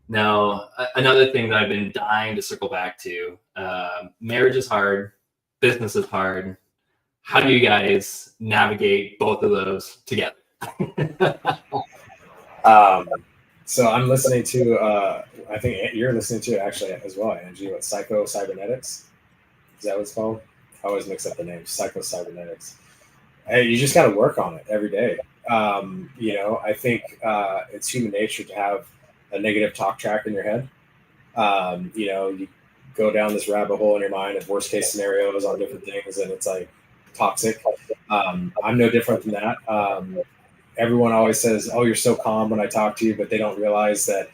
Now, another thing that I've been dying to circle back to, marriage is hard, business is hard. How do you guys navigate both of those together? So I'm listening to, I think you're listening to it actually as well, Angie, what Psycho Cybernetics? Is that what it's called? I always mix up the names. Psycho Cybernetics. Hey, you just got to work on it every day. I think it's human nature to have a negative talk track in your head. You go down this rabbit hole in your mind of worst case scenarios on different things, and it's like toxic. I'm no different than that. Everyone always says, "Oh, you're so calm when I talk to you," but they don't realize that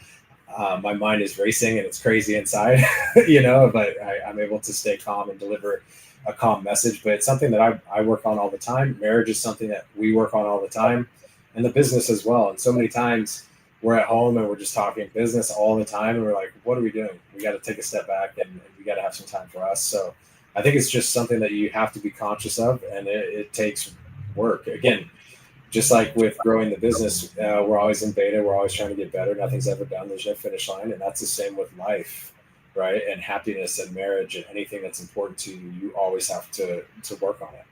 my mind is racing and it's crazy inside, but I'm able to stay calm and deliver a calm message. But it's something that I work on all the time. Marriage is something that we work on all the time, and the business as well. And so many times we're at home and we're just talking business all the time, and we're like, what are we doing? We got to take a step back, and we got to have some time for us. So I think it's just something that you have to be conscious of, and it takes work. Again, just like with growing the business, we're always in beta. We're always trying to get better. Nothing's ever done. There's no finish line. And that's the same with life, right? And happiness and marriage and anything that's important to you, you always have to work on it.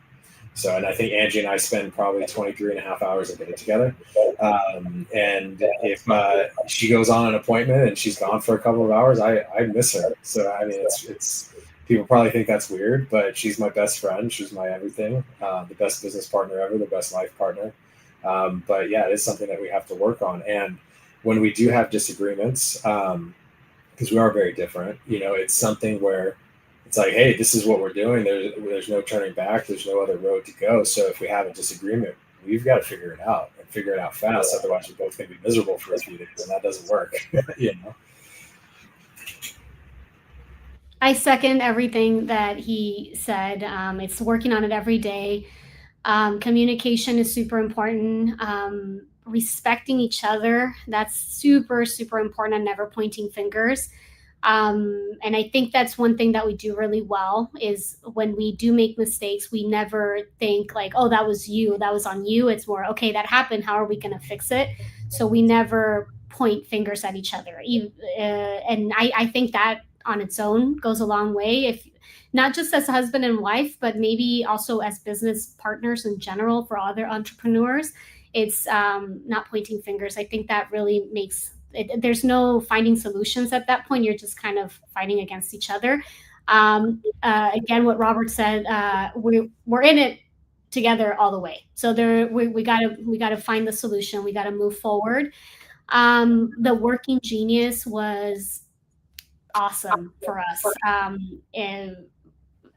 So, and I think Angie and I spend probably 23 and a half hours a day together. And if she goes on an appointment and she's gone for a couple of hours, I miss her. So, I mean, it's people probably think that's weird, but she's my best friend. She's my everything, the best business partner ever, the best life partner. But yeah, it is something that we have to work on. And when we do have disagreements, because we are very different, it's something where it's like, hey, this is what we're doing. There's no turning back. There's no other road to go. So if we have a disagreement, we've got to figure it out and figure it out fast. Otherwise, we're both going to be miserable for a few days, and that doesn't work. I second everything that he said. It's working on it every day. Communication is super important. Respecting each other, that's super, super important, and never pointing fingers. And I think that's one thing that we do really well is when we do make mistakes, we never think like, oh, that was you, that was on you. It's more, okay, that happened. How are we going to fix it? So we never point fingers at each other. And I think that on its own goes a long way. If not just as a husband and wife, but maybe also as business partners in general for other entrepreneurs, it's not pointing fingers. I think that really makes it, there's no finding solutions at that point. You're just kind of fighting against each other. Again, what Robert said, we're in it together all the way. So we gotta find the solution. We gotta move forward. The Working Genius was awesome for us. And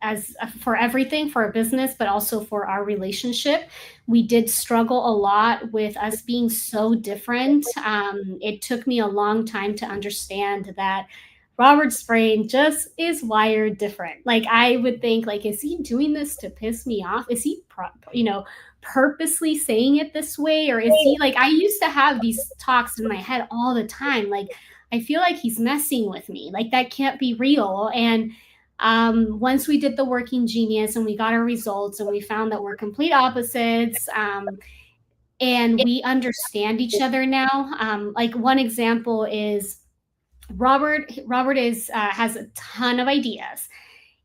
as for everything, for our business, but also for our relationship. We did struggle a lot with us being so different. It took me a long time to understand that Robert's brain just is wired different. Like I would think, like, is he doing this to piss me off? Is he, purposely saying it this way? Or is he like, I used to have these talks in my head all the time. Like, I feel like he's messing with me. Like that can't be real. And once we did the Working Genius and we got our results and we found that we're complete opposites, and we understand each other now. Like one example is Robert has a ton of ideas,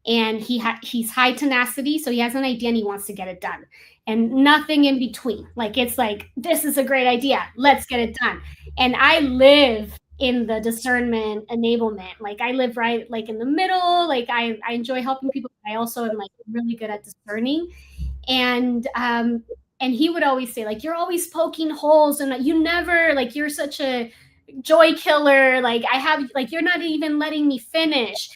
and he's high tenacity. So he has an idea and he wants to get it done, and nothing in between. Like it's like, this is a great idea, let's get it done. And I live in the discernment enablement. Like I live right like in the middle. Like I enjoy helping people. I also am like really good at discerning. And he would always say, like, you're always poking holes and you never, like, you're such a joy killer. Like you're not even letting me finish.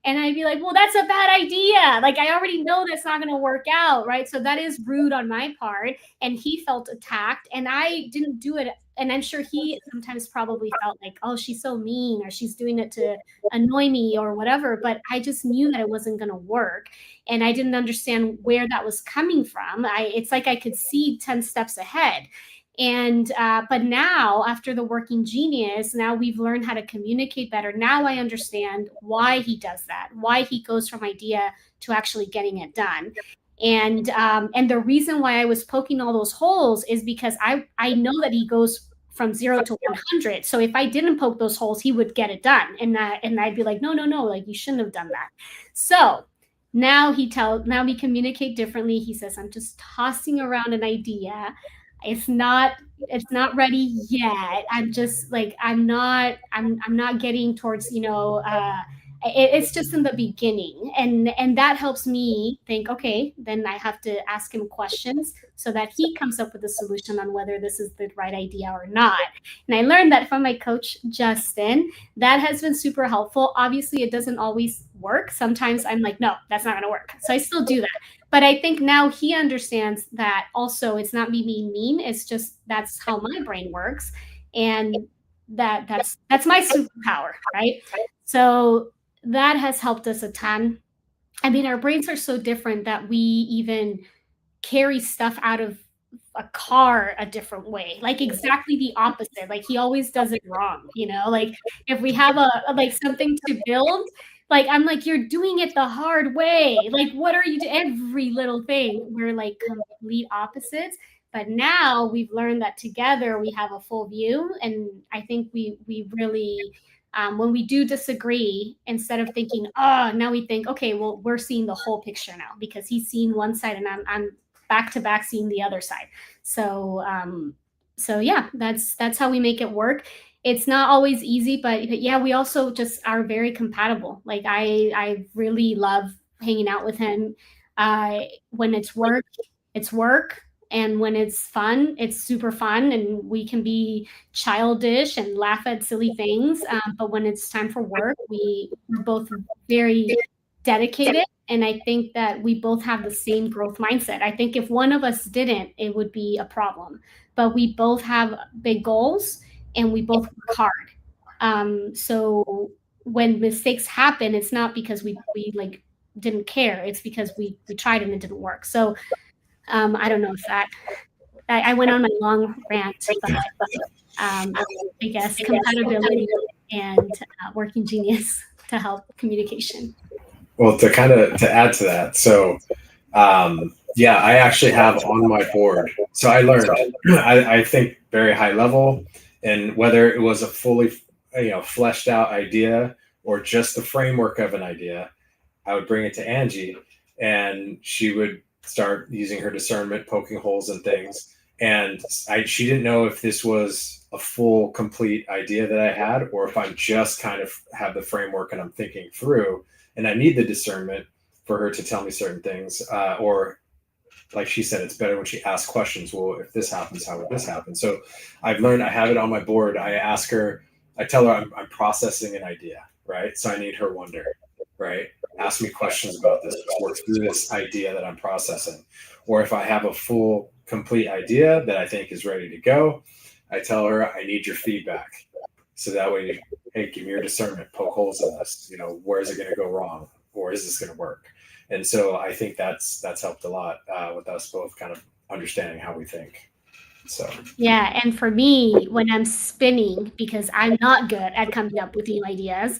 And I'd be like, well, that's a bad idea. Like, I already know that's not going to work out. Right. So that is rude on my part. And he felt attacked and I didn't do it. And I'm sure he sometimes probably felt like, oh, she's so mean or she's doing it to annoy me or whatever. But I just knew that it wasn't going to work. And I didn't understand where that was coming from. It's like I could see 10 steps ahead. And but now after the Working Genius, now we've learned how to communicate better. Now I understand why he does that, why he goes from idea to actually getting it done. And the reason why I was poking all those holes is because I know that he goes from 0 to 100. So if I didn't poke those holes, he would get it done. And I'd be like, no, like you shouldn't have done that. So now we communicate differently. He says, I'm just tossing around an idea. It's not ready yet. I'm just like, I'm not getting towards, it's just in the beginning, and that helps me think, okay, then I have to ask him questions so that he comes up with a solution on whether this is the right idea or not. And I learned that from my coach Justin. That has been super helpful. Obviously it doesn't always work. Sometimes I'm like, no, that's not going to work, so I still do that. But I think now he understands that also it's not me being mean, it's just that's how my brain works, and that's my superpower, right? So that has helped us a ton. I mean, our brains are so different that we even carry stuff out of a car a different way, like exactly the opposite. Like he always does it wrong, like if we have like something to build, like I'm like, you're doing it the hard way. Like, what are you every little thing, we're like complete opposites. But now we've learned that together we have a full view, and I think we really when we do disagree, instead of thinking, oh, now we think, okay, well, we're seeing the whole picture now because he's seeing one side and I'm back to back seeing the other side. So yeah, that's how we make it work. It's not always easy, but yeah, we also just are very compatible. Like I really love hanging out with him. When it's work, it's work. And when it's fun, it's super fun, and we can be childish and laugh at silly things. But when it's time for work, we're both very dedicated. And I think that we both have the same growth mindset. I think if one of us didn't, it would be a problem. But we both have big goals and we both work hard. So when mistakes happen, it's not because we like didn't care. It's because we tried and it didn't work. So I don't know if that I went on my long rant, but I guess compatibility and working genius to help communication. Well, to add to that, so yeah, I actually have on my board. So I learned, I think very high level, and whether it was a fully fleshed out idea or just the framework of an idea, I would bring it to Angie, and she would start using her discernment, poking holes in things. And she didn't know if this was a full, complete idea that I had, or if I'm just kind of have the framework and I'm thinking through, and I need the discernment for her to tell me certain things. Or like she said, it's better when she asks questions. Well, if this happens, how would this happen? So I've learned, I have it on my board. I ask her, I tell her I'm processing an idea, right? So I need her wonder, right? Ask me questions about this. Let's work through this idea that I'm processing. Or if I have a full, complete idea that I think is ready to go, I tell her I need your feedback. So that way, hey, give me your discernment, poke holes in this. Where is it going to go wrong, or is this going to work? And so I think that's helped a lot with us both kind of understanding how we think. So yeah, and for me, when I'm spinning, because I'm not good at coming up with new ideas,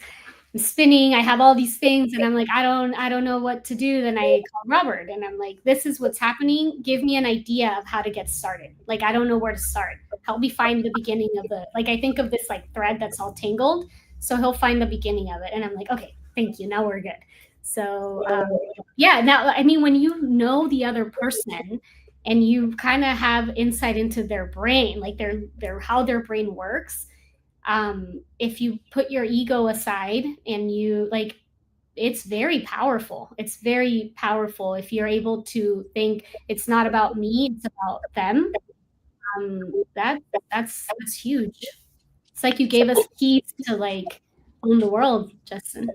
I'm spinning, I have all these things, and I'm like, I don't know what to do. Then I call Robert, and I'm like, this is what's happening. Give me an idea of how to get started. Like, I don't know where to start. Help me find the beginning of I think of this like thread that's all tangled. So he'll find the beginning of it, and I'm like, okay, thank you. Now we're good. So yeah, now I mean, when you know the other person and you kind of have insight into their brain, like their how their brain works. If you put your ego aside and you like, it's very powerful. It's very powerful if you're able to think it's not about me, it's about them. That's huge. It's like you gave us keys to like own the world, Justin.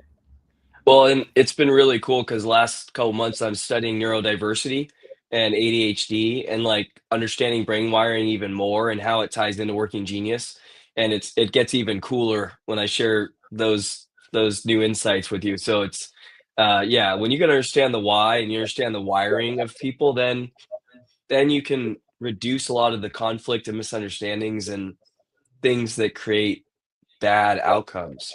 Well, and it's been really cool because last couple months I'm studying neurodiversity and ADHD and like understanding brain wiring even more and how it ties into working genius. And it gets even cooler when I share those new insights with you. So it's yeah, when you can understand the why and you understand the wiring of people, then you can reduce a lot of the conflict and misunderstandings and things that create bad outcomes,